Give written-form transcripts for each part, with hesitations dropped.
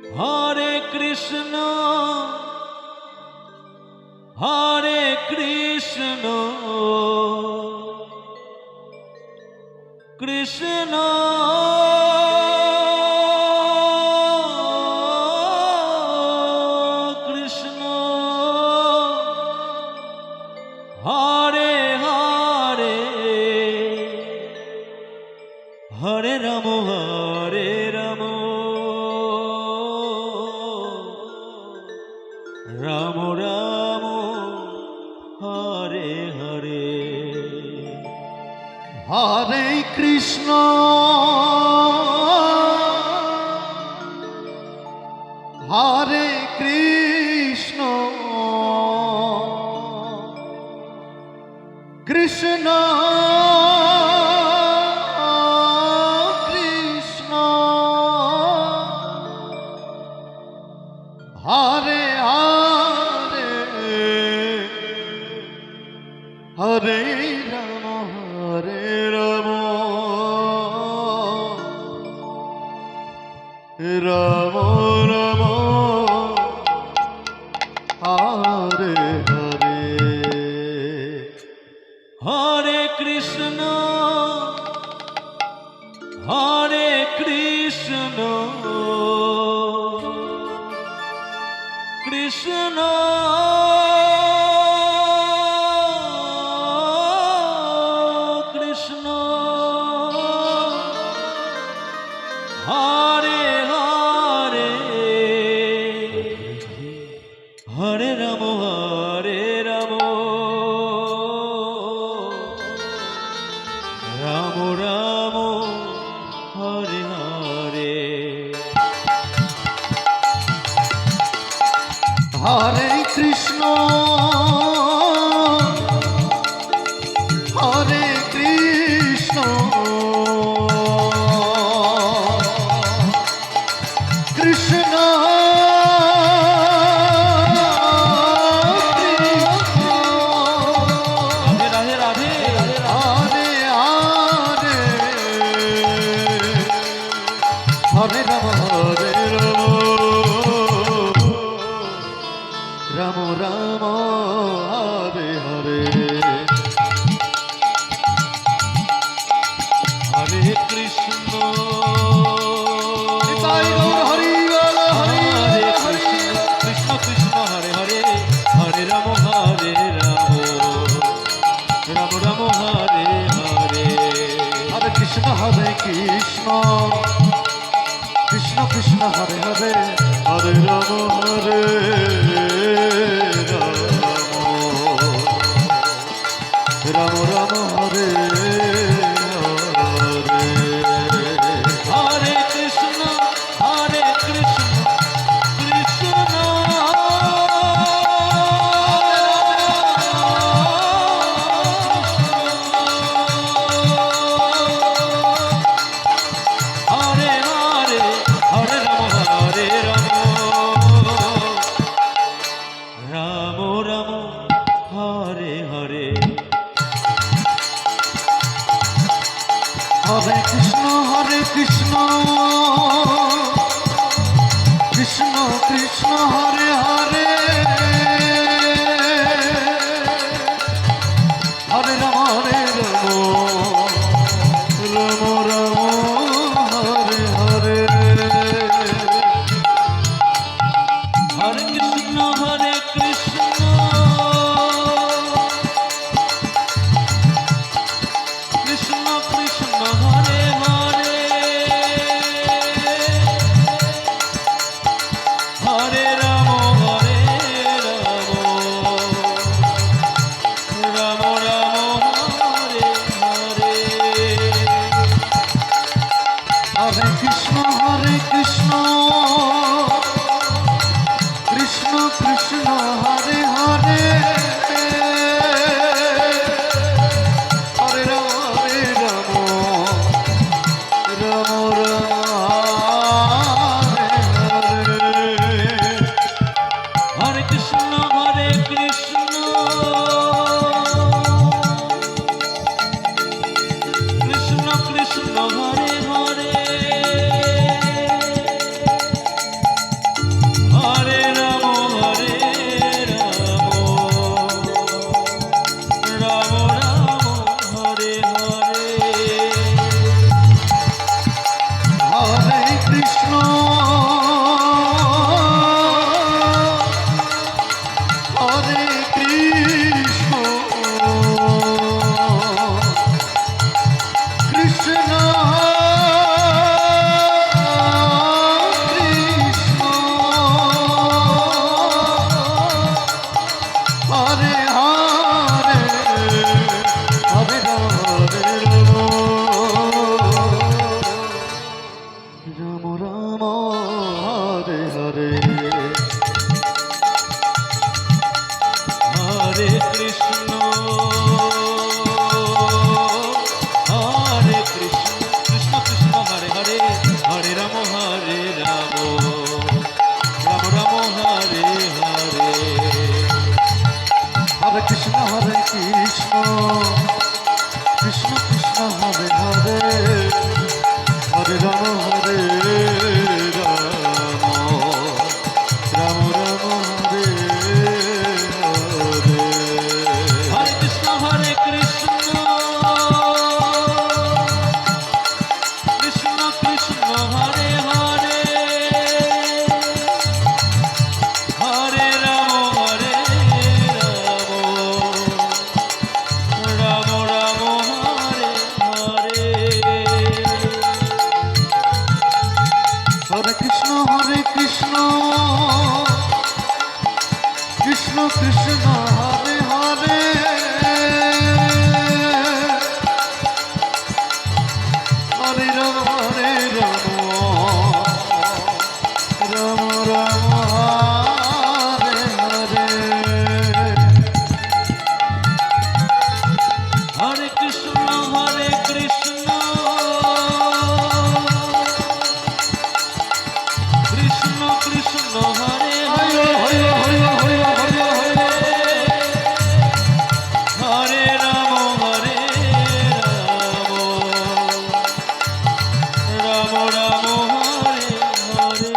হরে Krishna হরে Krishna Krishna Krishna Hare Hare Hare Ram Ram Ram Hare Hare Hare Krishna হরে Krishna Krishna Krishna Hare Hare Hare Ram Ram Ram Hare Hare Hare Krishna হরে Krishna Krishna Krishna Hare Hare Hare Ram Ram Ram Hare Hare Hare Krishna হরে Krishna Krishna Radhe Radhe Hare Hare Hare Ram Ram Ram Hare Hare Hare Krishna Hari বল Hari হরে Hari Krishna Krishna Hare Hare Hare Ram Ram Ram Hare Hare Hare Krishna Krishna Krishna Krishna Hare Hare Hare Ram Ram Ram Hare Hare Krishna হরে Krishna Krishna Hare Hare Hare Ram Ram Ram Hare Hare Hare Hare Krishna হরে Krishna Krishna Krishna Hare Hare Hare Ram Ram Ram Hare Hare Hare Krishna Krishna Krishna Hare Hare Hare Ram Ram Ram Ram Hare Hare Hare Krishna Krishna Krishna Hare Hare Hare Ram Ram Ram Hare Hare Hare Krishna Krishna Krishna Hare Hare Hare Ram Ram Ram Hare Hare Hare Krishna Krishna Krishna Hare Hare Hare Hare Hare Hare Hare Hare Ram Ram Ram Hare Hare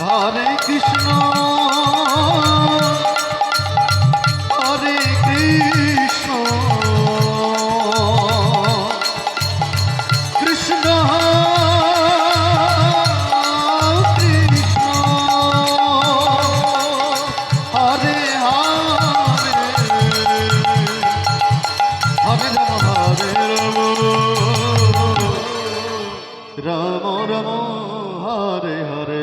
Hare Krishna Krishna Krishna Hare Hare Hare Ram Ram Ram Hare Hare